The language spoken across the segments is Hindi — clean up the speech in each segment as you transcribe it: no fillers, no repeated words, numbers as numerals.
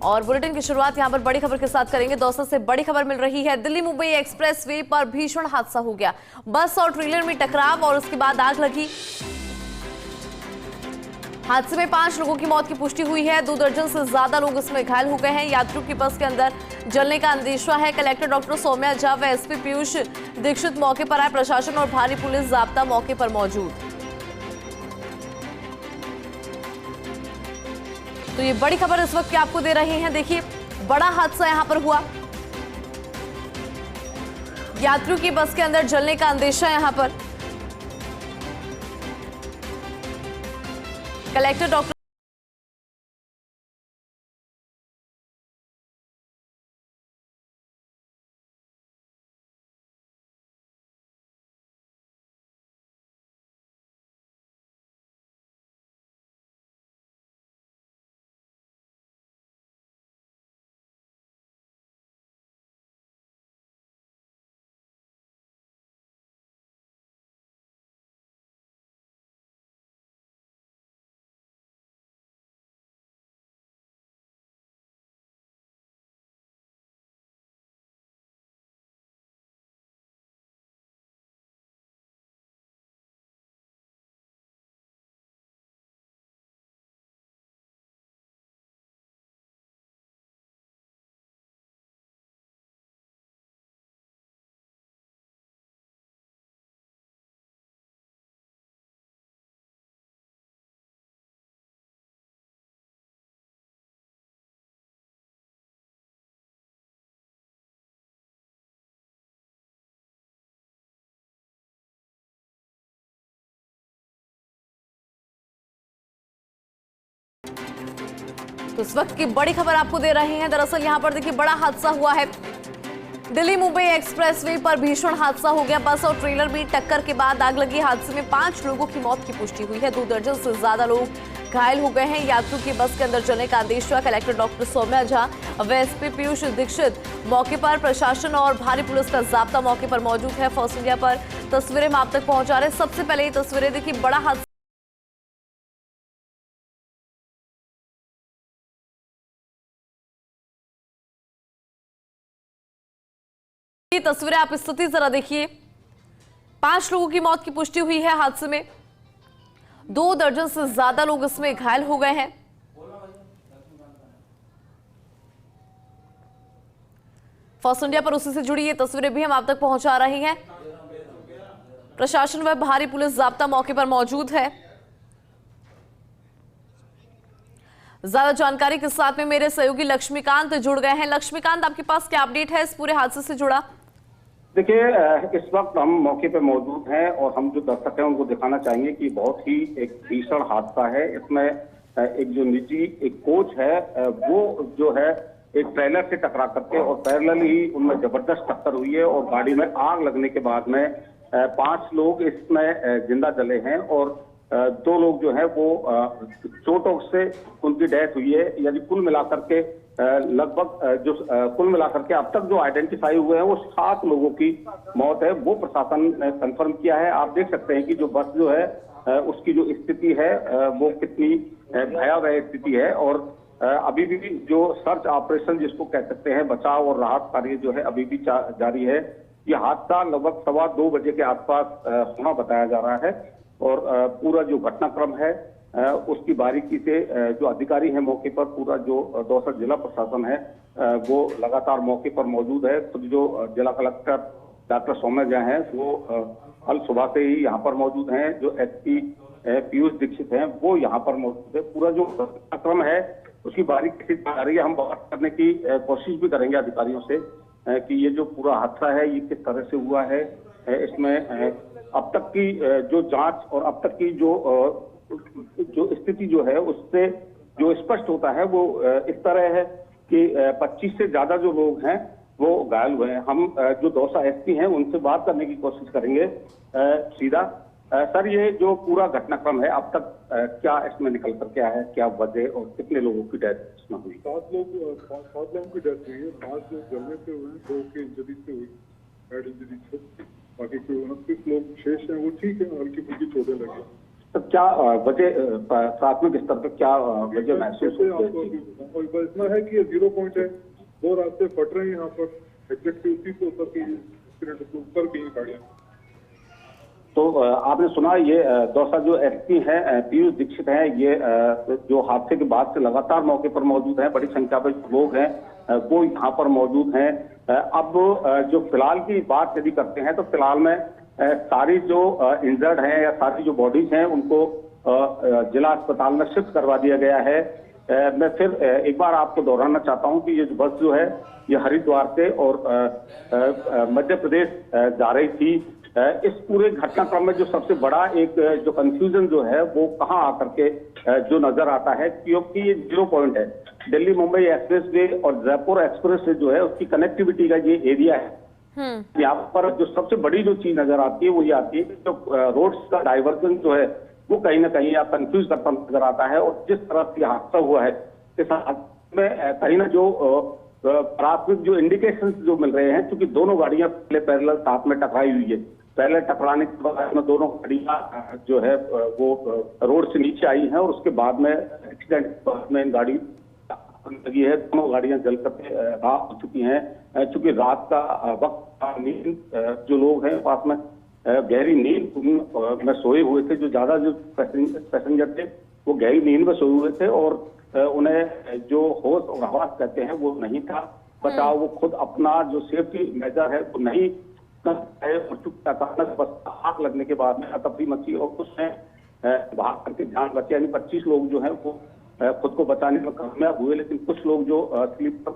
और बुलेटिन की शुरुआत यहां पर बड़ी खबर के साथ करेंगे। दौसा से बड़ी खबर मिल रही है। दिल्ली मुंबई एक्सप्रेस वे पर भीषण हादसा हो गया। बस और ट्रेलर में टकराव और उसके बाद आग लगी। हादसे में 5 लोगों की मौत की पुष्टि हुई है। 2 दर्जन से ज्यादा लोग इसमें घायल हो गए हैं। यात्रियों की बस के अंदर जलने का अंदेशा है। कलेक्टर डॉक्टर सौम्या झा व एसपी पीयूष दीक्षित मौके पर आए। प्रशासन और भारी पुलिस जाब्ता मौके पर मौजूद। तो ये बड़ी खबर इस वक्त की आपको दे रहे हैं। देखिए, बड़ा हादसा यहां पर हुआ। यात्रियों की बस के अंदर जलने का अंदेशा यहां पर। कलेक्टर डॉक्टर तो इस वक्त की बड़ी खबर आपको दे रहे हैं। दरअसल यहां पर देखिए, बड़ा हादसा हुआ है। दिल्ली मुंबई एक्सप्रेसवे पर भीषण हादसा हो गया। बस और ट्रेलर में टक्कर के बाद आग लगी। हादसे में 5 लोगों की मौत की पुष्टि हुई है। 2 दर्जन से ज्यादा लोग घायल हो गए हैं। यात्रियों की बस के अंदर जलने का आदेश हुआ। कलेक्टर डॉक्टर सौम्या झा व एसपी पीयूष दीक्षित मौके पर। प्रशासन और भारी पुलिस का जाब्ता मौके पर मौजूद है। फर्स्ट इंडिया पर तस्वीरें हम आप तक पहुंचा रहे हैं। सबसे पहले ये तस्वीरें देखिए, बड़ा हादसा। ये तस्वीरें आप स्थिति जरा देखिए। 5 लोगों की मौत की पुष्टि हुई है हादसे में। 2 दर्जन से ज्यादा लोग इसमें घायल हो गए हैं। फर्स्ट इंडिया पर उसी से जुड़ी ये तस्वीरें भी हम आप तक पहुंचा रहे हैं। प्रशासन व भारी पुलिस जाब्ता मौके पर मौजूद है। ज्यादा जानकारी के साथ में मेरे सहयोगी लक्ष्मीकांत जुड़ गए हैं। लक्ष्मीकांत, आपके पास क्या अपडेट है इस पूरे हादसे से जुड़ा? देखिए, इस वक्त हम मौके पे मौजूद हैं और हम जो दर्शक हैं उनको दिखाना चाहेंगे कि बहुत ही एक भीषण हादसा है। इसमें एक जो निजी एक कोच है वो जो है एक ट्रेलर से टकरा करके और पैरेलल ही उनमें जबरदस्त टक्कर हुई है और गाड़ी में आग लगने के बाद में 5 लोग इसमें जिंदा जले हैं और 2 लोग जो है वो चोटों से उनकी डेथ हुई है। यानी कुल मिलाकर के लगभग जो कुल मिलाकर के अब तक जो आइडेंटिफाई हुए हैं वो 7 लोगों की मौत है। वो प्रशासन ने कंफर्म किया है। आप देख सकते हैं कि जो बस जो है उसकी जो स्थिति है वो कितनी भयावह स्थिति है और अभी भी जो सर्च ऑपरेशन जिसको कह सकते हैं, बचाव और राहत कार्य जो है अभी भी जारी है। ये हादसा लगभग 2:15 बजे के आसपास होना बताया जा रहा है और पूरा जो घटनाक्रम है उसकी बारीकी से जो अधिकारी हैं मौके पर, पूरा जो दौसा जिला प्रशासन है वो लगातार मौके पर मौजूद है। खुद जो जिला कलेक्टर डॉक्टर सौम्या झा हैं वो कल सुबह से ही यहाँ पर मौजूद हैं। जो एसपी पीयूष दीक्षित हैं वो यहाँ पर मौजूद है। पूरा जो घटनाक्रम है उसकी बारीकी से जानकारी हम बात करने की कोशिश भी करेंगे अधिकारियों से कि ये जो पूरा हादसा है ये किस तरह से हुआ है। इसमें अब तक की जो जांच और अब तक की जो स्थिति जो है उससे जो स्पष्ट होता है वो इस तरह है कि 25 से ज्यादा जो लोग हैं वो घायल हुए हैं। हम जो दौसा एसपी हैं उनसे बात करने की कोशिश करेंगे सीधा। सर, ये जो पूरा घटनाक्रम है अब तक क्या इसमें निकल कर क्या है, क्या वजह और कितने लोगों की डेथ इसमें हुई? 7 लोगों की डेथ हुई है। 5 लोग जलने से हुए हैं, 2 की इंजरी से हुई, हेड इंजरी से। बाकी कोई 29 लोग शेष हैं वो ठीक है, हल्की फुल्की चोटें लगी। तो क्या वजह प्राथमिक स्तर पर क्या वजह महसूस कैसे होती आपको है? अभी बताऊं? बस इतना है कि ये 0 पॉइंट है, 2 रास्ते फट रहे हैं यहाँ पर एग्जैक्टली उसी के ऊपर की एक्सीडेंट के ऊपर की गाड़ियाँ। तो आपने सुना ये दौसा जो एसपी हैं पीयूष दीक्षित हैं, ये जो हादसे के बाद से लगातार मौके पर मौजूद हैं, बड़ी संख्या में लोग हैं वो यहाँ पर मौजूद हैं। अब जो फिलहाल की बात यदि करते हैं तो फिलहाल में सारी जो इंजर्ड हैं या सारी जो बॉडीज हैं उनको जिला अस्पताल में शिफ्ट करवा दिया गया है। मैं फिर एक बार आपको दोहराना चाहता हूं कि ये जो बस जो है ये हरिद्वार से और मध्य प्रदेश जा रही थी। इस पूरे घटनाक्रम में जो सबसे बड़ा एक जो कंफ्यूजन जो है वो कहां आकर के जो नजर आता है, क्योंकि ये 0 पॉइंट है। दिल्ली मुंबई एक्सप्रेस वे और जयपुर एक्सप्रेस वे जो है उसकी कनेक्टिविटी का ये एरिया है। यहाँ पर जो सबसे बड़ी जो चीज नजर आती है वो ये आती है कि जो रोड्स का डाइवर्जन जो है वो कहीं ना कहीं आप कंफ्यूज करता नजर आता है। और जिस तरह से हादसा हुआ है इस हादसे में कहीं ना जो प्राथमिक जो इंडिकेशंस जो मिल रहे हैं, क्योंकि दोनों गाड़ियां पहले पैरेलल साथ में टकराई हुई है। पहले टकराने के बाद में दोनों गाड़ियां जो है वो रोड से नीचे आई हैं और उसके बाद में एक्सीडेंट में इन गाड़ी लगी है। दोनों गाड़ियां जलकर राख हो चुकी हैं। चूंकि रात का वक्त नींद जो लोग हैं पास में गहरी नींद में सोए हुए थे, जो ज्यादा जो पैसेंजर थे वो गहरी नींद में सोए हुए थे और उन्हें जो होश और हवास कहते हैं वो नहीं था। बचाव वो खुद अपना जो सेफ्टी मेजर है वो नहीं कर पाए और चूंकि अचानक बस आग लगने के बाद में तफरी मची और उसमें भाग करके जान बचे। यानी 25 लोग जो है वो खुद को बचाने में कामयाब हुए, लेकिन कुछ लोग जो स्लीपर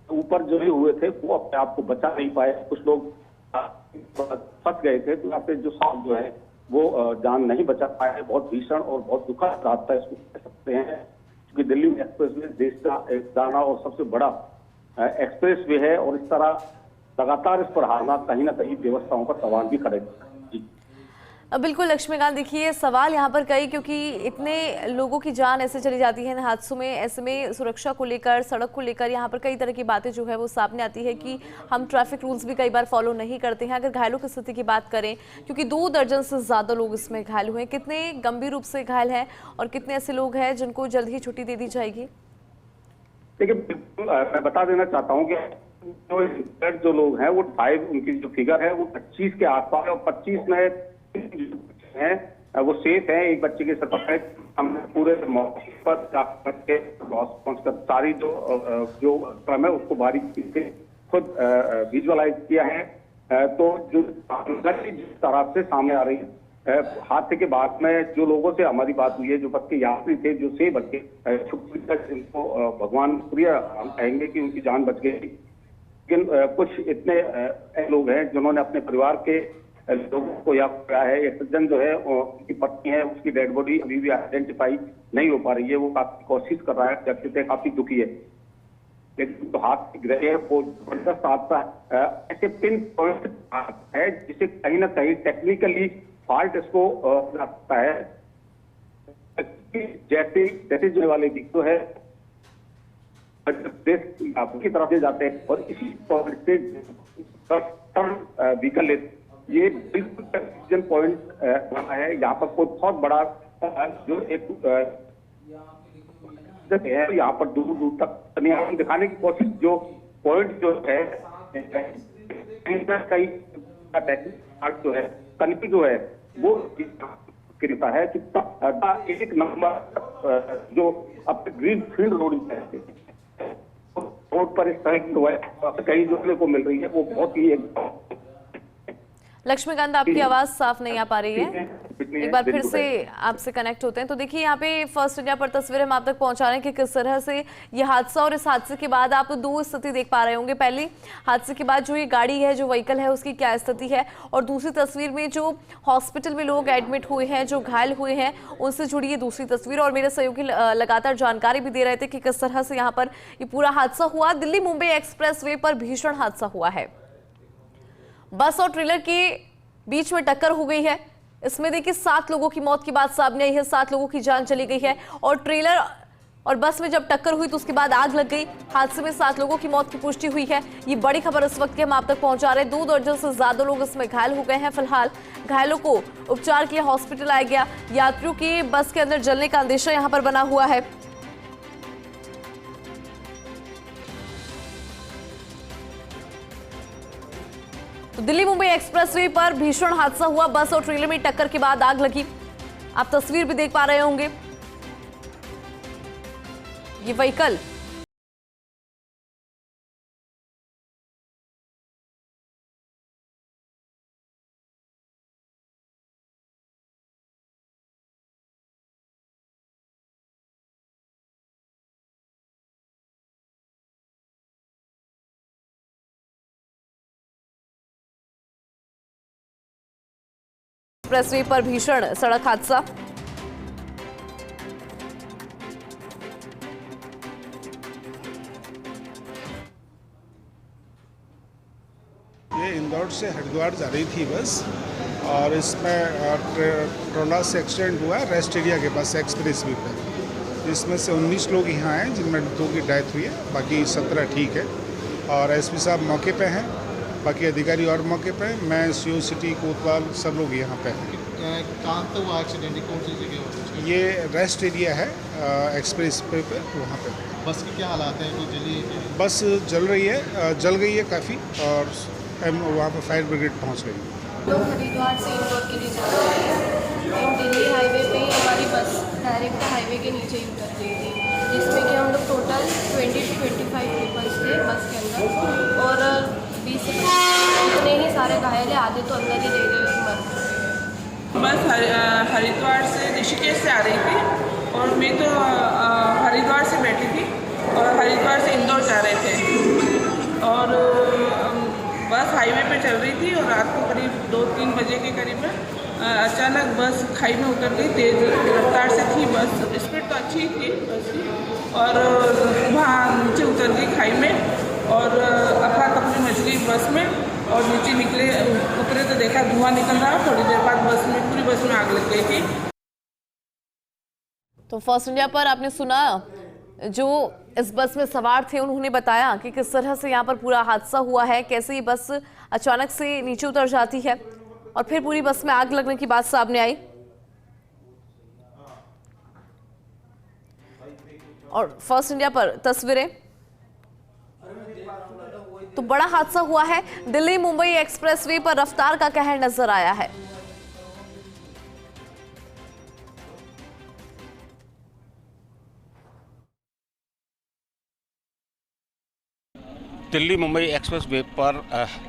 ऊपर जो हुए थे वो अपने आप को बचा नहीं पाए। कुछ लोग फंस गए थे, तो यहाँ पे जो सांप जो है वो जान नहीं बचा पाए। बहुत भीषण और बहुत दुखद हादसा इसको कह सकते हैं, क्योंकि दिल्ली एक्सप्रेस वे देश का एक दाना और सबसे बड़ा एक्सप्रेस वे है और इस तरह लगातार इस पर हारना कहीं ना कहीं व्यवस्थाओं पर सवाल भी करेगा। जी बिल्कुल लक्ष्मीकांत, देखिए सवाल यहाँ पर कई, क्योंकि इतने लोगों की जान ऐसे चली जाती है इन हादसों में। ऐसे में सुरक्षा को लेकर, सड़क को लेकर यहाँ पर कई तरह की बातें जो है वो सामने आती है कि हम ट्रैफिक रूल्स भी कई बार फॉलो नहीं करते हैं। अगर घायलों की स्थिति की बात करें, क्योंकि 2 दर्जन से ज़्यादा लोग इसमें घायल हुए, कितने गंभीर रूप से घायल हैं और कितने ऐसे लोग हैं जिनको जल्द ही छुट्टी दे दी जाएगी? देखिए, मैं बता देना चाहता हूँ कि जो लोग हैं वो 5 उनकी जो फिगर है वो 25 के आसपास है और 25 में हैं वो सेफ है। एक बच्चे के सर हमने पूरे मौके पर पहुंचकर सारी जो क्रम है उसको बारीकी से खुद विजुअलाइज किया है। तो जो जिस तरह से सामने आ रही है हादसे के बाद में जो लोगों से हमारी बात हुई है, जो बस के यात्री थे, जो से बच्चे जिनको भगवान शुक्रिया हम कहेंगे कि उनकी जान बच गई। लेकिन कुछ इतने लोग हैं जिन्होंने अपने परिवार के लोगों को याद किया है। एक सज्जन जो है उसकी पत्नी है, उसकी डेड बॉडी अभी भी आइडेंटिफाई नहीं हो पा रही है। वो काफी कोशिश कर रहा है, जबकि काफी दुखी है। लेकिन जो हाथ गिरे हैं वो जबरदस्त हादसा ऐसे पिन पॉइंट है जिसे कहीं ना कहीं टेक्निकली फॉल्ट इसको लगता है। जैसे जो वाले दिखते है की तरफ से जाते हैं और इसी पॉइंट से व्हीकल लेते, ये बिल्कुल पॉइंट बना है। यहाँ पर कोई बहुत बड़ा जो एक है, यहाँ पर दूर दूर तक दिखाने की कोशिश, जो पॉइंट जो है कई जो है कनिपी जो है वो कहता है कि एक नंबर जो अपने ग्रीन फील्ड रोड पर इस तरह की कई देखने को मिल रही है, वो बहुत ही लक्ष्मीकांत, आपकी आवाज साफ नहीं आ पा रही है, एक बार फिर से आपसे कनेक्ट होते हैं। तो देखिए यहाँ पे फर्स्ट इंडिया पर तस्वीर हम आप तक पहुंचा रहे हैं कि किस तरह से ये हादसा, और इस हादसे के बाद आप 2 स्थिति देख पा रहे होंगे। पहले हादसे के बाद जो ये गाड़ी है, जो व्हीकल है, उसकी क्या स्थिति है, और दूसरी तस्वीर में जो हॉस्पिटल में लोग एडमिट हुए हैं, जो घायल हुए हैं, उनसे जुड़ी ये दूसरी तस्वीर। और मेरे सहयोगी लगातार जानकारी भी दे रहे थे कि किस तरह से यहाँ पर ये पूरा हादसा हुआ। दिल्ली मुंबई एक्सप्रेस वे पर भीषण हादसा हुआ है। बस और ट्रेलर के बीच में टक्कर हो गई है। इसमें देखिए 7 लोगों की मौत की बात सामने आई है, 7 लोगों की जान चली गई है और ट्रेलर और बस में जब टक्कर हुई तो उसके बाद आग लग गई। हादसे में 7 लोगों की मौत की पुष्टि हुई है। ये बड़ी खबर इस वक्त की हम आप तक पहुंचा रहे हैं। 2 दर्जन से ज्यादा लोग इसमें घायल हो गए हैं। फिलहाल घायलों को उपचार के लिए हॉस्पिटल लाया गया। यात्रियों के बस के अंदर जलने का अंदेशा यहां पर बना हुआ है। तो दिल्ली मुंबई एक्सप्रेसवे पर भीषण हादसा हुआ। बस और ट्रेलर में टक्कर के बाद आग लगी। आप तस्वीर भी देख पा रहे होंगे। ये व्हीकल एक्सप्रेसवे पर भीषण सड़क हादसा। ये इंदौर से हरिद्वार जा रही थी बस और इसमें ट्रोला से एक्सीडेंट हुआ रेस्ट एरिया के पास एक्सप्रेस वे पर। इसमें से 19 लोग यहाँ हैं जिनमें 2 की डेथ हुई है, बाकी 17 ठीक है। और एसपी साहब मौके पे हैं, बाकी अधिकारी और मौके पे हैं। मैं सीओ सिटी कोतवाल सब लोग यहाँ पे हैं। कहाँ पे हुआ एक्सीडेंट, कौन सी जगह? ये रेस्ट एरिया है एक्सप्रेस वे पे, वहाँ पे। बस की क्या हालात है, कोई जली है? बस जल रही है, जल गई है काफ़ी और वहाँ पर फायर ब्रिगेड पहुँच गई। लोग हरिद्वार से इंदौर के लिए जा रहे हैं। दिल्ली हाईवे पे ही हमारी बस डायरेक्ट हाईवे के नीचे ही उतर गई थी, जिसमें कि हम लोग टोटल 20 to 25 पीपल्स थे बस के अंदर और 20 से 25 इतने ही सारे घायल है, आधे तो अंदर ही ले गए मर। बस हरिद्वार से ऋषिकेश से आ रही थी और मैं तो हरिद्वार से बैठी थी और हरिद्वार से इंदौर जा रहे थे और बस हाईवे पे चल रही थी और रात को करीब 2-3 बजे के करीब अचानक बस खाई में उतर गई। तेज़ रफ्तार से थी बस, स्पीड तो अच्छी थी बस की, और वहाँ नीचे उतर गई खाई में और अफरा तफरी मच गई बस में और नीचे उतरे तो देखा धुआं निकल रहा। थोड़ी देर बाद बस में पूरी बस में आग लग गई थी। तो फर्स्ट इंडिया पर आपने सुना जो इस बस में सवार थे उन्होंने बताया कि किस तरह से यहाँ पर पूरा हादसा हुआ है, कैसे ये बस अचानक से नीचे उतर जाती है और फिर पूरी बस में आग लगने की बात सामने आई। और फर्स्ट इंडिया पर तस्वीरें। तो बड़ा हादसा हुआ है। दिल्ली मुंबई एक्सप्रेसवे पर रफ्तार का कहर नजर आया है। दिल्ली मुंबई एक्सप्रेस वे पर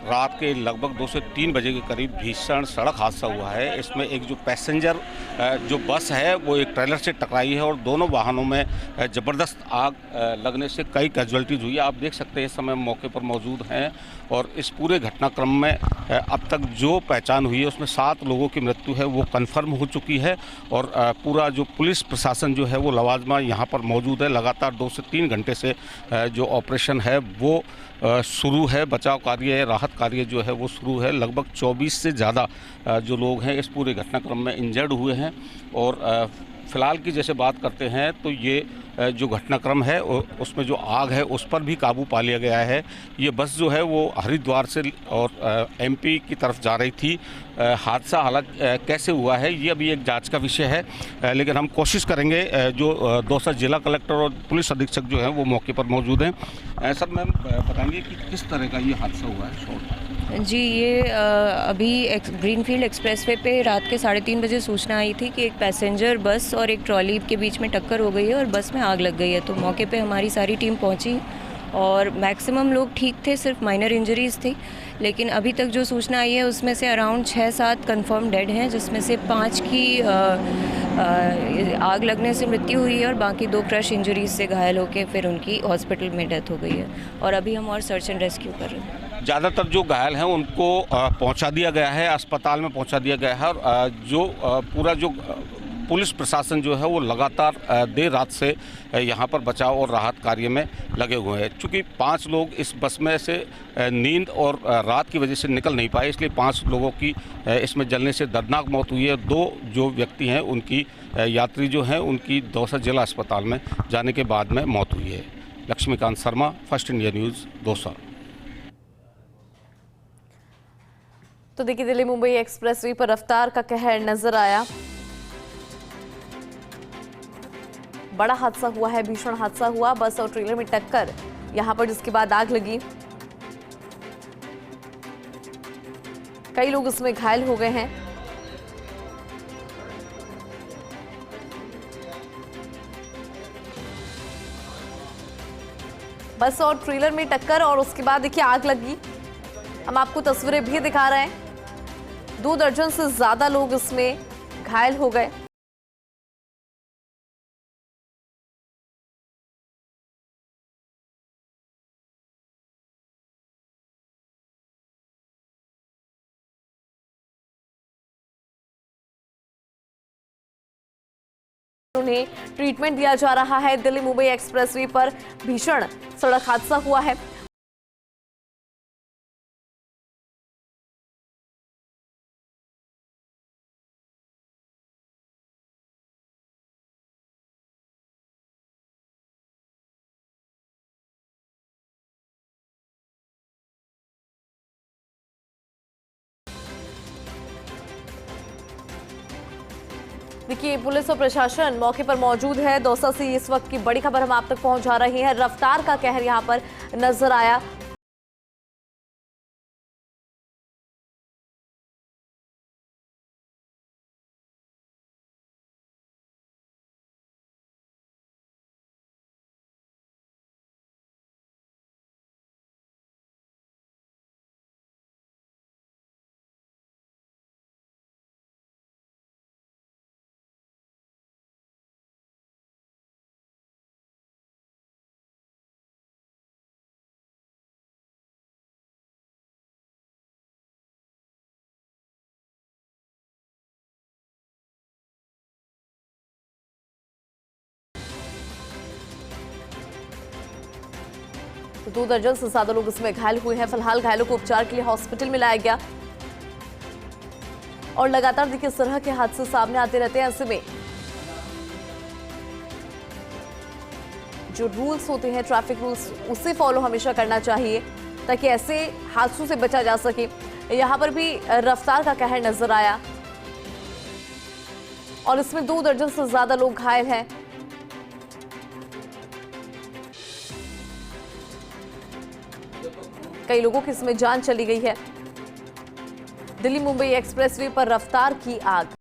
रात के लगभग 2 से 3 बजे के करीब भीषण सड़क हादसा हुआ है। इसमें एक जो पैसेंजर जो बस है वो एक ट्रेलर से टकराई है और दोनों वाहनों में ज़बरदस्त आग लगने से कई कैजुअल्टीज हुई है। आप देख सकते हैं इस समय मौके पर मौजूद हैं और इस पूरे घटनाक्रम में अब तक जो पहचान हुई है उसमें 7 लोगों की मृत्यु है वो कन्फर्म हो चुकी है और पूरा जो पुलिस प्रशासन जो है वो लवाजमा यहाँ पर मौजूद है। लगातार 2 से 3 घंटे से जो ऑपरेशन है वो शुरू है। बचाव कार्य, राहत कार्य जो है वो शुरू है। लगभग 24 से ज़्यादा जो लोग हैं इस पूरे घटनाक्रम में इंजर्ड हुए हैं और फ़िलहाल की जैसे बात करते हैं तो ये जो घटनाक्रम है उसमें जो आग है उस पर भी काबू पा लिया गया है। ये बस जो है वो हरिद्वार से और एमपी की तरफ जा रही थी। हादसा हालांकि कैसे हुआ है ये अभी एक जांच का विषय है, लेकिन हम कोशिश करेंगे। जो दौसा जिला कलेक्टर और पुलिस अधीक्षक जो हैं वो मौके पर मौजूद हैं। सर, मैम बताएंगे कि किस तरह का ये हादसा हुआ है? शॉर्ट जी, ये अभी ग्रीनफील्ड एक्सप्रेसवे पे रात के 3:30 बजे सूचना आई थी कि एक पैसेंजर बस और एक ट्रॉली के बीच में टक्कर हो गई है और बस में आग लग गई है। तो मौके पे हमारी सारी टीम पहुंची और मैक्सिमम लोग ठीक थे, सिर्फ माइनर इंजरीज थी। लेकिन अभी तक जो सूचना आई है उसमें से अराउंड 6-7 कंफर्म डेड हैं, जिसमें से 5 की आग लगने से मृत्यु हुई है और बाकी 2 क्रश इंजरीज से घायल होकर फिर उनकी हॉस्पिटल में डेथ हो गई है और अभी हम और सर्च एंड रेस्क्यू कर रहे हैं। ज़्यादातर जो घायल हैं उनको पहुंचा दिया गया है, अस्पताल में पहुंचा दिया गया है और जो पूरा जो पुलिस प्रशासन जो है वो लगातार देर रात से यहाँ पर बचाव और राहत कार्य में लगे हुए हैं। चूँकि 5 लोग इस बस में से नींद और रात की वजह से निकल नहीं पाए, इसलिए 5 लोगों की इसमें जलने से दर्दनाक मौत हुई है। 2 जो व्यक्ति हैं उनकी यात्री जो हैं उनकी दौसा जिला अस्पताल में जाने के बाद में मौत हुई है। Laxmikant Sharma, First India News, Dausa. तो देखिए, दिल्ली मुंबई एक्सप्रेसवे पर रफ्तार का कहर नजर आया। बड़ा हादसा हुआ है, भीषण हादसा हुआ, बस और ट्रेलर में टक्कर, यहां पर जिसके बाद आग लगी। कई लोग इसमें घायल हो गए हैं। बस और ट्रेलर में टक्कर और उसके बाद देखिए आग लगी। हम आपको तस्वीरें भी दिखा रहे हैं। 2 दर्जन से ज्यादा लोग इसमें घायल हो गए। उन्हें ट्रीटमेंट दिया जा रहा है। दिल्ली मुंबई एक्सप्रेसवे पर भीषण सड़क हादसा हुआ है। देखिए, पुलिस और प्रशासन मौके पर मौजूद है। दौसा से इस वक्त की बड़ी खबर हम आप तक पहुंचा रहे हैं। रफ्तार का कहर यहां पर नजर आया। तो 2 दर्जन से ज्यादा लोग इसमें घायल हुए हैं। फिलहाल घायलों को उपचार के लिए हॉस्पिटल में लाया गया। और लगातार देखिए इस तरह के हादसे सामने आते रहते हैं। ऐसे में जो रूल्स होते हैं, ट्रैफिक रूल्स, उसे फॉलो हमेशा करना चाहिए ताकि ऐसे हादसों से बचा जा सके। यहां पर भी रफ्तार का कहर नजर आया और इसमें 2 दर्जन से ज्यादा लोग घायल हैं। कई लोगों की इसमें जान चली गई है। दिल्ली मुंबई एक्सप्रेसवे पर रफ्तार की आग।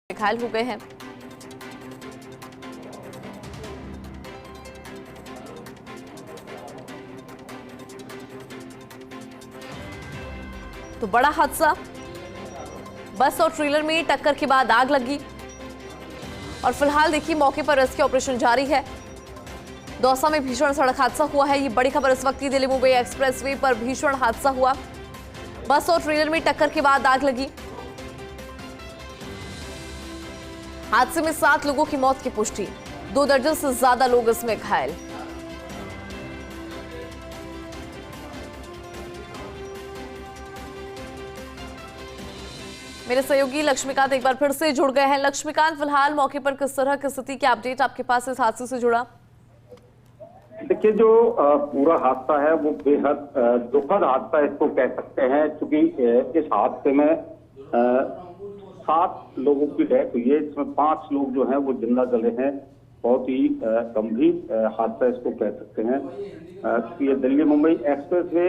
घायल हो गए हैं। तो बड़ा हादसा, बस और ट्रेलर में टक्कर के बाद आग लगी और फिलहाल देखिए मौके पर रेस्क्यू ऑपरेशन जारी है। दौसा में भीषण सड़क हादसा हुआ है। ये बड़ी खबर इस वक्त की। दिल्ली मुंबई एक्सप्रेसवे पर भीषण हादसा हुआ। बस और ट्रेलर में टक्कर के बाद आग लगी। हादसे में 7 लोगों की मौत की पुष्टि, 2 दर्जन से ज्यादा लोग इसमें घायल। मेरे सहयोगी लक्ष्मीकांत एक बार फिर से जुड़ गए हैं। लक्ष्मीकांत, फिलहाल मौके पर किस तरह की स्थिति की अपडेट आपके पास इस हादसे से जुड़ा? देखिए, जो पूरा हादसा है वो बेहद दुखद हादसा इसको कह सकते हैं, क्योंकि इस हादसे में 7 लोगों की डेथ हुई है, इसमें 5 लोग जो हैं वो जिंदा जले हैं। बहुत ही गंभीर हादसा इसको कह सकते हैं। ये दिल्ली मुंबई एक्सप्रेसवे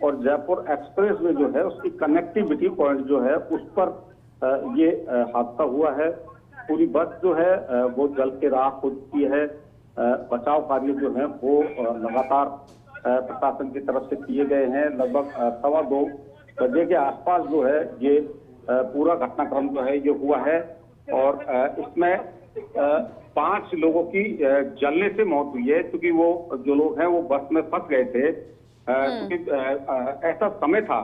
और जयपुर एक्सप्रेसवे जो है उसकी कनेक्टिविटी पॉइंट जो है उस पर ये हादसा हुआ है। पूरी बस जो है वो जल के राख हो चुकी है। बचाव कार्य जो है वो लगातार प्रशासन की तरफ से किए गए हैं। लगभग 2:15 बजे के आसपास जो है ये पूरा घटनाक्रम जो है ये हुआ है और इसमें 5 लोगों की जलने से मौत हुई है, क्योंकि वो जो लोग हैं वो बस में फंस गए थे। क्योंकि ऐसा समय था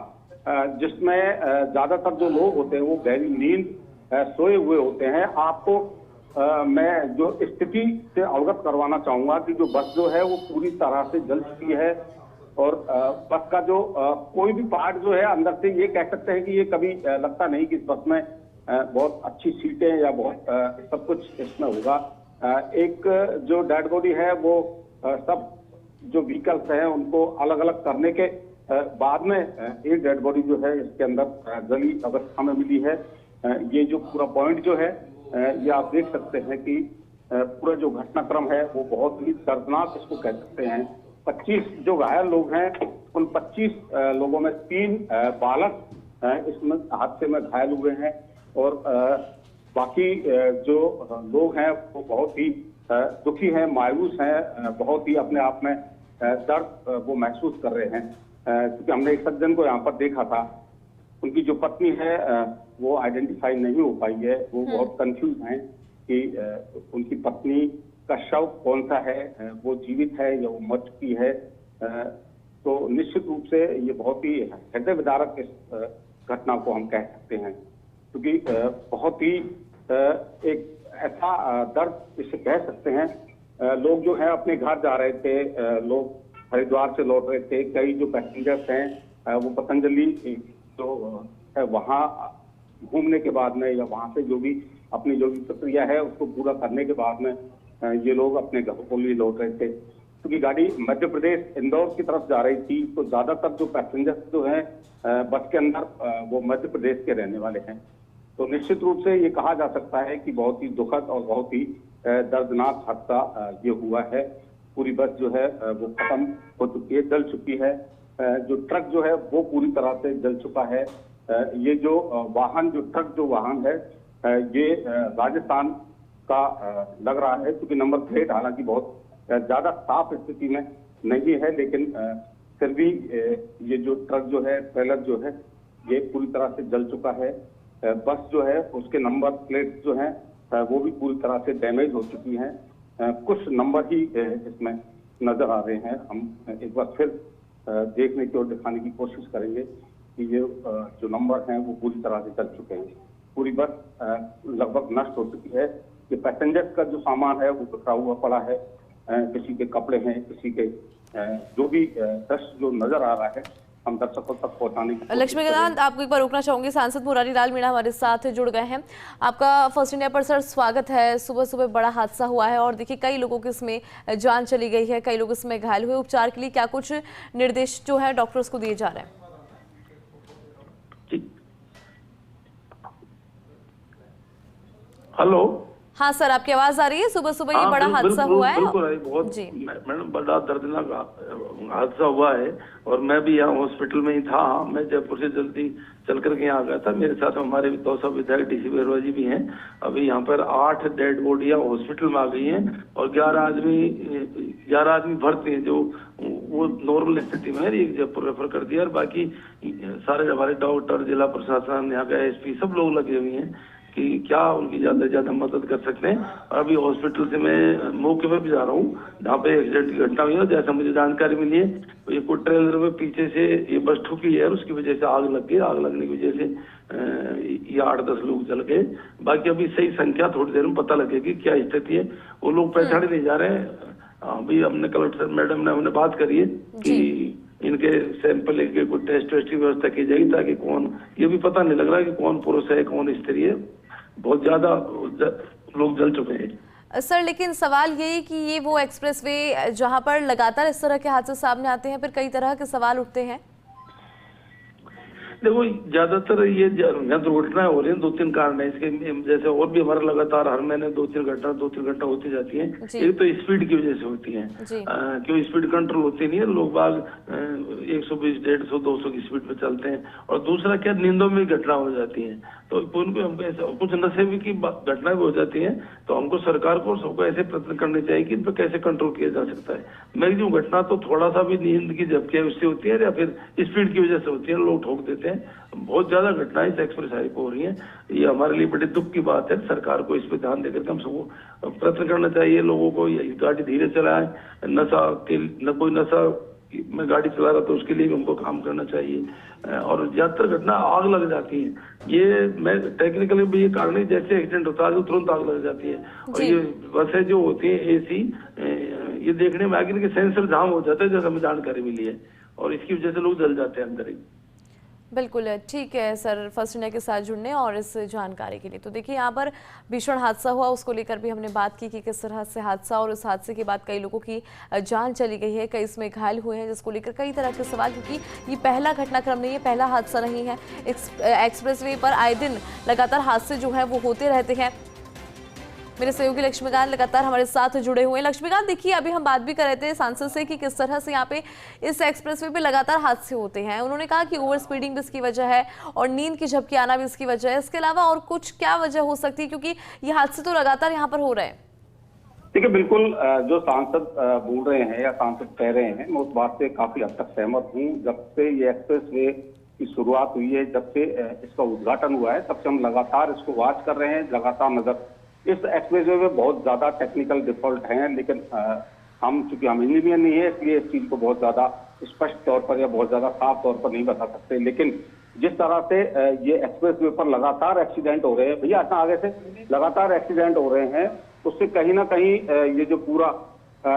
जिसमें ज्यादातर जो लोग होते हैं वो गहरी नींद सोए हुए होते हैं। आपको मैं जो स्थिति से अवगत करवाना चाहूंगा कि जो बस जो है वो पूरी तरह से जल चुकी है और बस का जो कोई भी पार्ट जो है अंदर से ये कह सकते हैं कि ये कभी लगता नहीं कि इस बस में बहुत अच्छी सीटें या बहुत सब कुछ इसमें होगा। एक जो डेड बॉडी है वो सब जो व्हीकल्स हैं उनको अलग अलग करने के बाद में एक डेड बॉडी जो है इसके अंदर जली अवस्था में मिली है। ये जो पूरा पॉइंट जो है ये आप देख सकते हैं कि पूरा जो घटनाक्रम है वो बहुत ही दर्दनाक इसको कह सकते हैं। 25 जो घायल लोग हैं उन 25 लोगों में 3 बालक इसमें हादसे में घायल हुए हैं और बाकी जो लोग हैं वो बहुत ही दुखी हैं, मायूस हैं, बहुत ही अपने आप में दर्द वो महसूस कर रहे हैं। क्योंकि हमने एक सज्जन को यहाँ पर देखा था, उनकी जो पत्नी है वो आइडेंटिफाई नहीं हो पाई है। वो बहुत कंफ्यूज हैं कि उनकी पत्नी का शव कौन सा है, वो जीवित है या वो मर चुकी है। तो निश्चित रूप से ये बहुत ही हृदय विदारक इस घटना को हम कह सकते हैं, क्योंकि बहुत ही एक ऐसा दर्द इसे कह सकते हैं। लोग जो है अपने घर जा रहे थे, लोग हरिद्वार से लौट रहे थे। कई जो पैसेंजर्स हैं वो पतंजलि जो है वहाँ घूमने के बाद में या वहाँ से जो भी अपनी जो भी प्रक्रिया है उसको पूरा करने के बाद में ये लोग अपने घरों को लिए लौट रहे थे। क्योंकि गाड़ी मध्य प्रदेश इंदौर की तरफ जा रही थी, तो ज्यादातर जो पैसेंजर्स जो हैं बस के अंदर वो मध्य प्रदेश के रहने वाले हैं। तो निश्चित रूप से ये कहा जा सकता है कि बहुत ही दुखद और बहुत ही दर्दनाक हादसा ये हुआ है। पूरी बस जो है वो खत्म हो चुकी है, जल चुकी है। जो ट्रक जो है वो पूरी तरह से जल चुका है। ये जो वाहन जो ट्रक जो वाहन है ये राजस्थान का लग रहा है, क्योंकि नंबर प्लेट हालांकि बहुत ज्यादा साफ स्थिति में नहीं है, लेकिन फिर भी ये जो ट्रक जो है, ट्रेलर जो है, ये पूरी तरह से जल चुका है। बस जो है उसके नंबर प्लेट जो है वो भी पूरी तरह से डैमेज हो चुकी हैं। कुछ नंबर ही इसमें नजर आ रहे हैं। हम एक बार फिर देखने की और दिखाने की कोशिश करेंगे कि ये जो नंबर हैं वो पूरी तरह से चल चुके हैं। पूरी बस लगभग नष्ट हो चुकी है। ये पैसेंजर्स का जो सामान है वो बिखरा हुआ पड़ा है। किसी के कपड़े हैं, किसी के जो भी दृश्य जो नजर आ रहा है हम दर्शकों तक पहुंचाने की। लक्ष्मीकांत, आपको एक बार रोकना चाहूंगी। सांसद मुरारी लाल मीणा हमारे साथ जुड़ गए हैं। आपका फर्स्ट इंडिया पर सर स्वागत है। सुबह सुबह बड़ा हादसा हुआ है और देखिए कई लोगों की इसमें जान चली गई है, कई लोग इसमें घायल हुए। उपचार के लिए क्या कुछ निर्देश जो है डॉक्टर्स को दिए जा रहे हैं? हेलो, हाँ सर, आपकी आवाज आ रही है। सुबह सुबह ये बड़ा हादसा हुआ है। बहुत मैडम बड़ा दर्दनाक हादसा हुआ है और मैं भी यहाँ हॉस्पिटल में ही था। मैं जयपुर से जल्दी चल करके यहाँ आ गया था। मेरे साथ हमारे दौसा विधायक डीसी बेरवा जी भी हैं। अभी यहाँ पर 8 डेड बॉडियाँ हॉस्पिटल में आ गई हैं और 11 आदमी भर्ती हैं, जो वो नॉर्मल स्थिति में है। एक जयपुर रेफर कर दिया और बाकी सारे हमारे डॉक्टर, जिला प्रशासन, यहाँ का एसपी सब लोग लगे हुए हैं कि क्या उनकी ज्यादा से ज्यादा मदद कर सकते हैं। और अभी हॉस्पिटल से मैं मौके पर भी जा रहा हूँ जहाँ पे एक्सीडेंट की घटना हुई है। जैसा मुझे जानकारी मिली है तो ये कोई ट्रेलर में पीछे से ये बस ठुकी है और उसकी वजह से आग लग गई। आग लगने की वजह से ये 8-10 लोग जल गए। बाकी अभी सही संख्या थोड़ी देर में पता लगेगी क्या स्थिति है। वो लोग पहचाने नहीं जा रहे हैं। अभी हमने कलेक्टर मैडम ने हमने बात करी है कि इनके सैंपल लेके कोई टेस्ट वेस्ट की व्यवस्था की जाएगी, ताकि कौन, ये भी पता नहीं लग रहा कि कौन पुरुष है कौन स्त्री है। बहुत ज्यादा लोग जल चुके हैं सर। लेकिन सवाल यही कि ये वो एक्सप्रेसवे जहां पर लगातार इस तरह के हादसे सामने आते हैं, फिर कई तरह के सवाल उठते हैं। देखो ज्यादातर ये दुर्घटनाएं हो रही हैं, 2-3 कारण है इसके, जैसे और भी हमारा लगातार हर महीने 2-3 घटना होती जाती है। एक तो स्पीड की वजह से होती है, क्यों स्पीड कंट्रोल होती नहीं है, लोग बाग 120, 150, 200 की स्पीड पे चलते हैं। और दूसरा क्या, नींदों में घटना हो जाती है, तो उनको कुछ नशे की घटनाएं हो जाती हैं। तो हमको सरकार को सबको ऐसे प्रयत्न करने चाहिए कि इन पर कैसे कंट्रोल किया जा सकता है। मैक्सिमम घटना तो थोड़ा सा भी नींद की झपकी उससे होती है या फिर स्पीड की वजह से होती है, लोग ठोक देते हैं। बहुत ज्यादा घटनाएं इस एक्सप्रेस हाईवे पर हो रही हैं, ये हमारे लिए बड़े दुख की बात है। सरकार को इस पर ध्यान देकर हम सबको प्रयत्न करना चाहिए, लोगों को गाड़ी धीरे चलाएं, कोई नशा में गाड़ी चला रहा तो उसके लिए भी हमको काम करना चाहिए। और ज्यादातर घटना आग लग जाती है, ये मैं टेक्निकली भी ये कारण है, जैसे एक्सीडेंट होता है तो तुरंत आग लग जाती है। और ये बसें जो होती है एसी, ये देखने में आगे के सेंसर जाम हो जाते हैं, जैसे हमें जानकारी मिली है, और इसकी वजह से लोग जल जाते हैं अंदर ही। बिल्कुल ठीक है सर, फर्स्ट इंडिया के साथ जुड़ने और इस जानकारी के लिए। तो देखिए यहाँ पर भीषण हादसा हुआ, उसको लेकर भी हमने बात की कि किस तरह से हादसा, और उस हादसे के बाद कई लोगों की जान चली गई है, कई इसमें घायल हुए हैं, जिसको लेकर कई तरह के सवाल, क्योंकि ये पहला घटनाक्रम नहीं है, पहला हादसा नहीं है। एक्सप्रेसवे पर आए दिन लगातार हादसे जो है वो होते रहते हैं। मेरे सहयोगी लक्ष्मीकांत लगातार हमारे साथ जुड़े हुए हैं। लक्ष्मीकांत, देखिए अभी हम बात भी कर रहे थे सांसद से कि किस तरह से यहाँ पे इस एक्सप्रेसवे पे लगातार हादसे होते हैं। उन्होंने कहा कि ओवर स्पीडिंग भी इसकी वजह है और नींद की झपकी आना भी इसकी वजह है। इसके अलावा और कुछ क्या वजह हो सकती है, क्योंकि ये हादसे तो लगातार यहाँ पर हो रहे हैं? देखिए बिल्कुल जो सांसद बोल रहे हैं या सांसद कह रहे हैं, मैं उस बात से काफी हद तक सहमत हूँ। जब से ये एक्सप्रेसवे की शुरुआत हुई है, जब से इसका उद्घाटन हुआ है, तब से हम लगातार इसको वॉच कर रहे हैं, लगातार नजर। इस एक्सप्रेसवे में बहुत ज्यादा टेक्निकल डिफॉल्ट हैं, लेकिन चूंकि हम इंजीनियर नहीं है, इसलिए इस चीज को बहुत ज्यादा स्पष्ट तौर पर या बहुत ज्यादा साफ तौर पर नहीं बता सकते। लेकिन जिस तरह से ये एक्सप्रेसवे पर लगातार एक्सीडेंट हो रहे हैं, भैया इतना आगे से लगातार एक्सीडेंट हो रहे हैं, उससे कहीं ना कहीं ये जो पूरा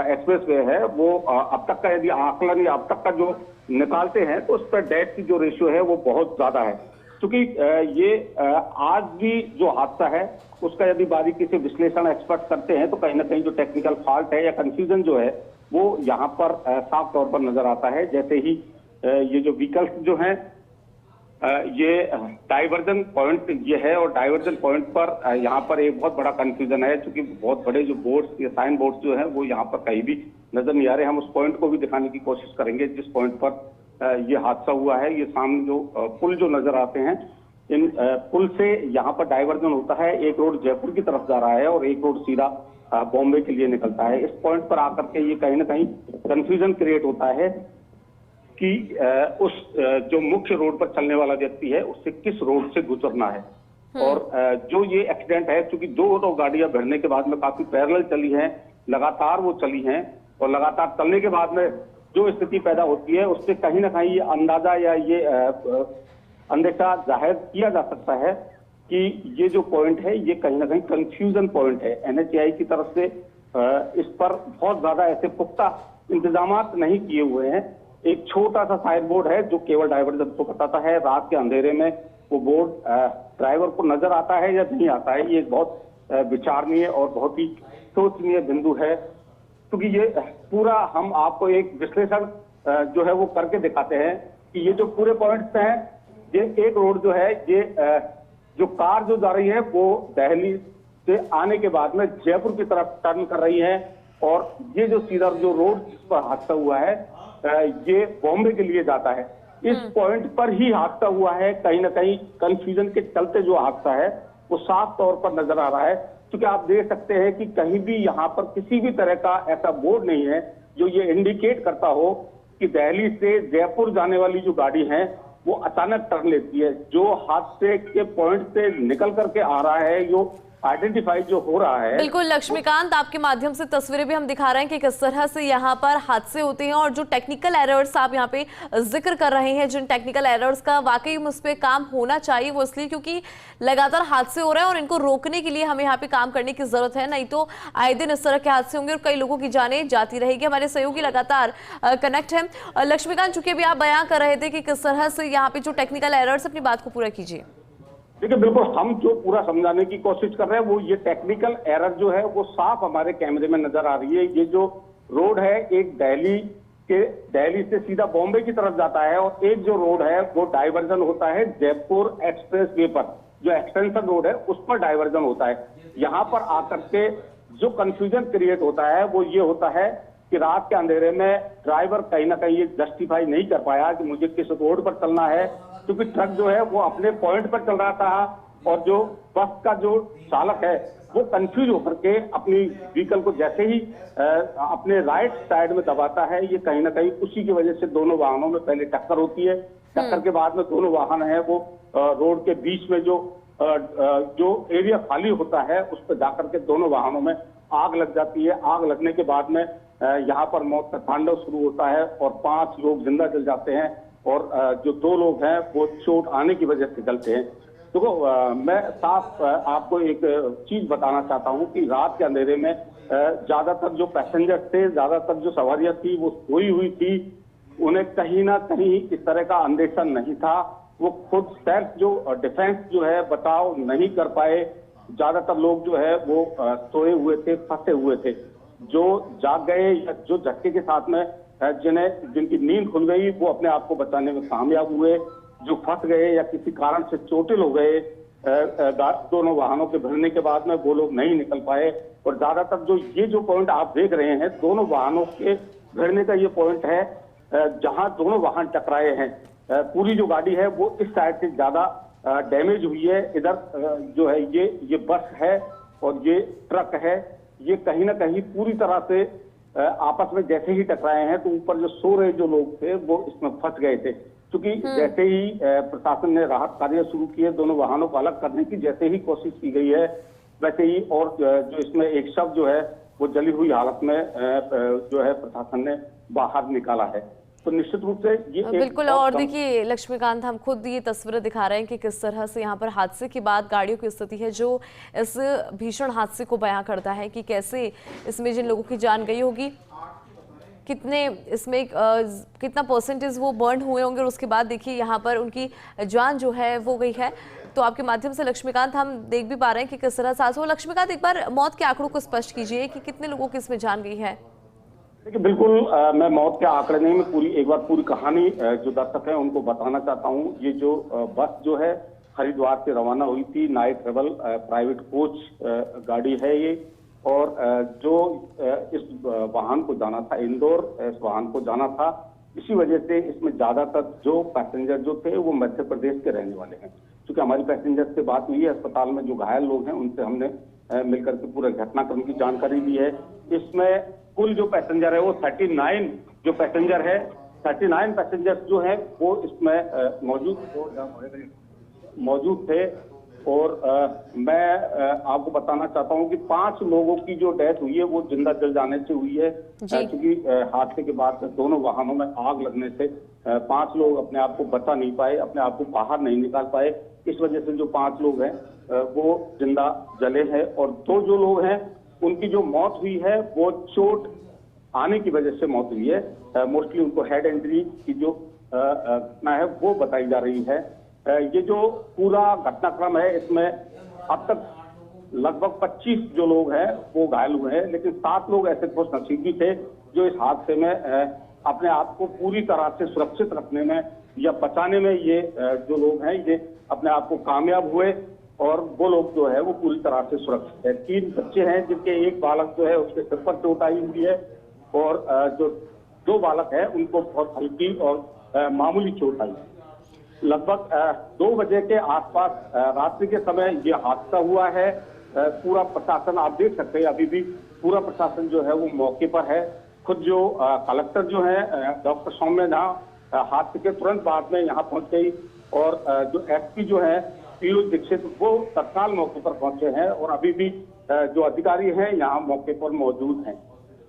एक्सप्रेसवे है वो अब तक का यदि आकलन या अब तक का जो निकालते हैं तो उस पर डेथ की जो रेशियो है वो बहुत ज्यादा है। क्योंकि ये आज भी जो हादसा है उसका यदि बारीकी से विश्लेषण एक्सपर्ट करते हैं तो कहीं ना कहीं जो टेक्निकल फॉल्ट है या कंफ्यूजन जो है वो यहाँ पर साफ तौर पर नजर आता है। जैसे ही ये जो व्हीकल्स जो हैं, ये डाइवर्जन पॉइंट ये है, और डाइवर्जन पॉइंट पर यहाँ पर एक बहुत बड़ा कंफ्यूजन है, क्योंकि बहुत बड़े जो बोर्ड्स या साइन बोर्ड्स जो है वो यहाँ पर कहीं भी नजर नहीं आ रहे। हम उस पॉइंट को भी दिखाने की कोशिश करेंगे जिस पॉइंट पर ये हादसा हुआ है। ये सामने जो पुल जो नजर आते हैं, इन पुल से यहाँ पर डाइवर्जन होता है, एक रोड जयपुर की तरफ जा रहा है और एक रोड सीधा बॉम्बे के लिए निकलता है। इस पॉइंट पर आकर के ये कहीं ना कहीं कंफ्यूजन क्रिएट होता है कि उस जो मुख्य रोड पर चलने वाला व्यक्ति है उससे किस रोड से गुजरना है। और जो ये एक्सीडेंट है, चूंकि दो गाड़ियां भिड़ने के बाद में काफी पैरेलल चली हैं, लगातार वो चली हैं, और लगातार चलने के बाद में जो स्थिति पैदा होती है उससे कहीं ना कहीं ये अंदाजा या ये अंदेशा जाहिर किया जा सकता है कि ये जो पॉइंट है ये कहीं ना कहीं कंफ्यूजन पॉइंट है। NHAI की तरफ से इस पर बहुत ज्यादा ऐसे पुख्ता इंतजाम नहीं किए हुए हैं। एक छोटा सा साइन बोर्ड है जो केवल डाइवर्जन को बताता है। रात के अंधेरे में वो बोर्ड ड्राइवर को नजर आता है या नहीं आता है, ये एक बहुत विचारणीय और बहुत ही सोचनीय बिंदु है। क्योंकि ये पूरा हम आपको एक विश्लेषण जो है वो करके दिखाते हैं कि ये जो पूरे पॉइंट्स हैं, ये एक रोड जो है, ये जो कार जो जा रही है वो दिल्ली से आने के बाद में जयपुर की तरफ टर्न कर रही है, और ये जो सीधा जो रोड जिस पर हादसा हुआ है ये बॉम्बे के लिए जाता है। इस पॉइंट पर ही हादसा हुआ है। कहीं ना कहीं कंफ्यूजन के चलते जो हादसा है वो साफ तौर पर नजर आ रहा है, क्योंकि आप देख सकते हैं कि कहीं भी यहाँ पर किसी भी तरह का ऐसा बोर्ड नहीं है जो ये इंडिकेट करता हो कि दिल्ली से जयपुर जाने वाली जो गाड़ी है वो अचानक टर्न लेती है। जो हादसे के पॉइंट से निकल करके आ रहा है, जो आइडेंटिफाई जो हो रहा है। बिल्कुल लक्ष्मीकांत, आपके माध्यम से तस्वीरें भी हम दिखा रहे हैं कि किस तरह से यहाँ पर हादसे होते हैं, और जो टेक्निकल एरर्स आप यहाँ पे जिक्र कर रहे हैं, जिन टेक्निकल एरर्स का वाकई में उस पर काम होना चाहिए, वो इसलिए क्योंकि लगातार हादसे हो रहे हैं और इनको रोकने के लिए हमें यहाँ पे काम करने की जरूरत है। नहीं तो आए दिन इस तरह के हादसे होंगे और कई लोगों की जानें जाती रहेगी। हमारे सहयोगी लगातार कनेक्ट है। लक्ष्मीकांत, चूंकि अभी आप बयां कर रहे थे कि किस तरह से यहाँ पे जो टेक्निकल एरर्स, अपनी बात को पूरा कीजिए। देखिए बिल्कुल, हम जो पूरा समझाने की कोशिश कर रहे हैं वो ये टेक्निकल एरर जो है वो साफ हमारे कैमरे में नजर आ रही है। ये जो रोड है एक दिल्ली कि दिल्ली से सीधा बॉम्बे की तरफ जाता है, और एक जो रोड है वो डाइवर्जन होता है जयपुर एक्सप्रेस वे पर, जो एक्सटेंशन रोड है उस पर डाइवर्जन होता है। यहाँ पर आकर के जो कंफ्यूजन क्रिएट होता है वो ये होता है कि रात के अंधेरे में ड्राइवर कहीं ना कहीं ये जस्टिफाई नहीं कर पाया कि मुझे किस रोड पर चलना है, क्योंकि ट्रक जो है वो अपने पॉइंट पर चल रहा था, और जो बस का जो चालक है वो कंफ्यूज होकर के अपनी व्हीकल को जैसे ही अपने राइट साइड में दबाता है, ये कहीं ना कहीं उसी की वजह से दोनों वाहनों में पहले टक्कर होती है। टक्कर के बाद में दोनों वाहन है वो रोड के बीच में जो एरिया खाली होता है उस पर जाकर के दोनों वाहनों में आग लग जाती है। आग लगने के बाद में यहाँ पर मौत का तांडव शुरू होता है और 5 लोग जिंदा जल जाते हैं, और जो 2 लोग हैं वो चोट आने की वजह से जलते हैं। देखो, मैं साफ आपको एक चीज बताना चाहता हूं कि रात के अंधेरे में ज्यादातर जो पैसेंजर थे, ज्यादातर जो सवारियां थी वो सोई हुई थी, उन्हें कहीं ना कहीं इस तरह का अंदेशा नहीं था। वो खुद सेल्फ जो डिफेंस जो है बचाव नहीं कर पाए। ज्यादातर लोग जो है वो सोए हुए थे, फंसे हुए थे। जो जाग गए या जो झटके के साथ में जिनकी नींद खुल गई वो अपने आप को बचाने में कामयाब हुए। जो फंस गए या किसी कारण से चोटिल हो गए दोनों वाहनों के भिड़ने के बाद में, वो लोग नहीं निकल पाए। और ज्यादातर जो पॉइंट आप देख रहे हैं, दोनों वाहनों के भिड़ने का ये पॉइंट है जहां दोनों वाहन टकराए हैं। पूरी जो गाड़ी है वो इस साइड से ज्यादा डैमेज हुई है। इधर जो है ये बस है और ये ट्रक है, ये कहीं ना कहीं पूरी तरह से आपस में जैसे ही टकराए हैं तो ऊपर जो सो रहे जो लोग थे वो इसमें फंस गए थे। क्योंकि जैसे ही प्रशासन ने राहत कार्य शुरू किए, दोनों वाहनों को अलग करने की जैसे ही कोशिश की गई है, वैसे ही और जो इसमें एक शव जो है वो जली हुई हालत में जो है प्रशासन ने बाहर निकाला है। तो निश्चित रूप से ये बिल्कुल। और देखिए लक्ष्मीकांत, हम खुद ये तस्वीरें दिखा रहे हैं कि किस तरह से यहाँ पर हादसे के बाद गाड़ियों की स्थिति है, जो इस भीषण हादसे को बयां करता है कि कैसे इसमें जिन लोगों की जान गई होगी, कितने इसमें कितना परसेंटेज वो बर्न हुए होंगे, और उसके बाद देखिए यहाँ पर उनकी जान जो है वो गई है। तो आपके माध्यम से लक्ष्मीकांत हम देख भी पा रहे हैं कि किस तरह से हादसा हुआ। लक्ष्मीकांत, एक बार मौत के आंकड़ों को स्पष्ट कीजिए कि कितने लोगों की इसमें जान गई है। देखिए, बिल्कुल मैं मौत के आंकड़े नहीं, मैं एक बार पूरी कहानी जो दर्शक हैं उनको बताना चाहता हूँ। ये जो बस जो है हरिद्वार से रवाना हुई थी, नाइट ट्रेवल प्राइवेट कोच गाड़ी है ये, और जो इस वाहन को जाना था इंदौर, इस वाहन को जाना था। इसी वजह से इसमें ज्यादातर जो पैसेंजर जो थे वो मध्य प्रदेश के रहने वाले हैं। क्योंकि हमारी पैसेंजर से बात हुई है, अस्पताल में जो घायल लोग हैं उनसे हमने मिलकर के पूरे घटनाक्रम की जानकारी दी है। इसमें कुल जो पैसेंजर है वो 39 जो पैसेंजर है, 39 पैसेंजर जो है वो इसमें मौजूद थे। और मैं आपको बताना चाहता हूं कि 5 लोगों की जो डेथ हुई है वो जिंदा जल जाने से हुई है, क्योंकि हादसे के बाद दोनों वाहनों में आग लगने से 5 लोग अपने आप को बचा नहीं पाए, अपने आप को बाहर नहीं निकाल पाए। इस वजह से जो 5 लोग हैं वो जिंदा जले हैं, और 2 जो लोग हैं उनकी जो मौत हुई है वो चोट आने की वजह से मौत हुई है। मोस्टली उनको हेड इंजरी की जो घटना है वो बताई जा रही है। ये जो पूरा घटनाक्रम है इसमें अब तक लगभग 25 जो लोग हैं वो घायल हुए हैं, लेकिन 7 लोग ऐसे खुश नसीब भी थे जो इस हादसे में अपने आप को पूरी तरह से सुरक्षित रखने में या बचाने में ये जो लोग हैं ये अपने आप को कामयाब हुए, और वो लोग जो है वो पूरी तरह से सुरक्षित है। 3 बच्चे हैं जिनके एक बालक जो है उसके सिर पर चोट आई हुई है, और जो 2 बालक है उनको बहुत हल्की और मामूली चोट आई। लगभग 2 बजे के आसपास रात्रि के समय ये हादसा हुआ है। पूरा प्रशासन आप देख सकते हैं, अभी भी पूरा प्रशासन जो है वो मौके पर है। खुद जो कलेक्टर जो है डॉक्टर सौम्या झा हादसे के तुरंत बाद में यहाँ पहुंच गई, और जो एसपी जो है पीयूष दीक्षित वो तत्काल मौके पर पहुंचे हैं, और अभी भी जो अधिकारी हैं यहाँ मौके पर मौजूद हैं।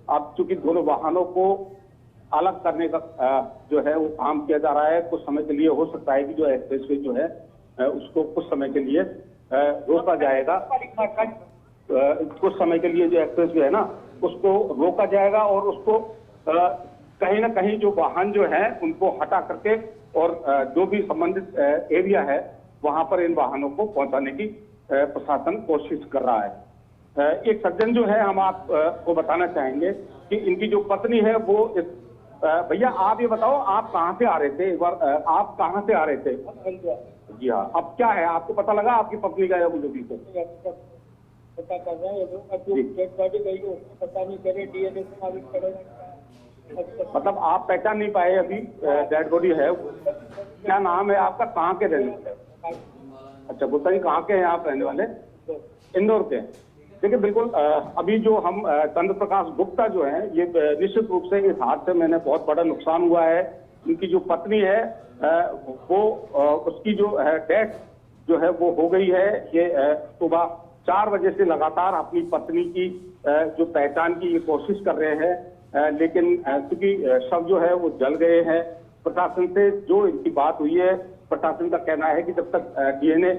अब चूंकि दोनों वाहनों को अलग करने का जो है वो काम किया जा रहा है। कुछ समय के लिए हो सकता है कि जो एक्सप्रेसवे जो है उसको कुछ समय के लिए रोका जाएगा। कुछ समय के लिए जो एक्सप्रेसवे है ना उसको रोका जाएगा, और उसको कहीं ना कहीं जो वाहन जो है उनको हटा करके और जो भी संबंधित एरिया है वहां पर इन वाहनों को पहुंचाने की प्रशासन कोशिश कर रहा है। एक सज्जन जो है हम आपको बताना चाहेंगे कि इनकी जो पत्नी है वो इस भैया आप ये बताओ, आप कहाँ से आ रहे थे? एक बार आप कहाँ से आ रहे थे? जी हाँ, अब क्या है, आपको पता लगा आपकी पत्नी का या जो भी पता कर रहे हैं लोग, अब जो डेड बॉडी गई है उसमें पता नहीं करे, डीएनए से साबित करेगा। मतलब आप पहचान नहीं पाए अभी डेड बॉडी है? क्या नाम है आपका, कहाँ के रहने वाले? अच्छा, गुप्ता जी कहाँ के हैं आप रहने वाले? इंदौर के। देखिए बिल्कुल, अभी जो हम चंद्र प्रकाश गुप्ता जो है, ये निश्चित रूप से इस हादसे में बहुत बड़ा नुकसान हुआ है। उनकी जो पत्नी है वो उसकी जो डेथ जो है वो हो गई है। ये सुबह 4 बजे से लगातार अपनी पत्नी की जो पहचान की ये कोशिश कर रहे हैं, लेकिन क्योंकि शव जो है वो जल गए हैं। प्रशासन से जो इनकी बात हुई है, प्रशासन का कहना है कि जब तक डीएनए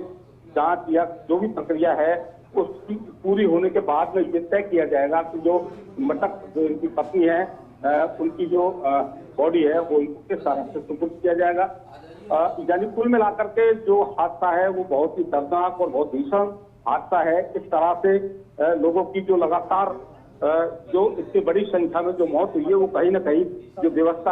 जांच या जो भी प्रक्रिया है उसकी पूरी होने के बाद में ये तय किया जाएगा कि जो मृतक जो इनकी पत्नी है उनकी जो बॉडी है वो इनके साथ से सुपुर्द किया जाएगा। यानी कुल मिलाकर के जो हादसा है वो बहुत ही दर्दनाक और बहुत भीषण हादसा है। इस तरह से लोगों की जो लगातार जो इससे बड़ी संख्या में जो मौत हुई है वो कहीं ना कहीं जो व्यवस्था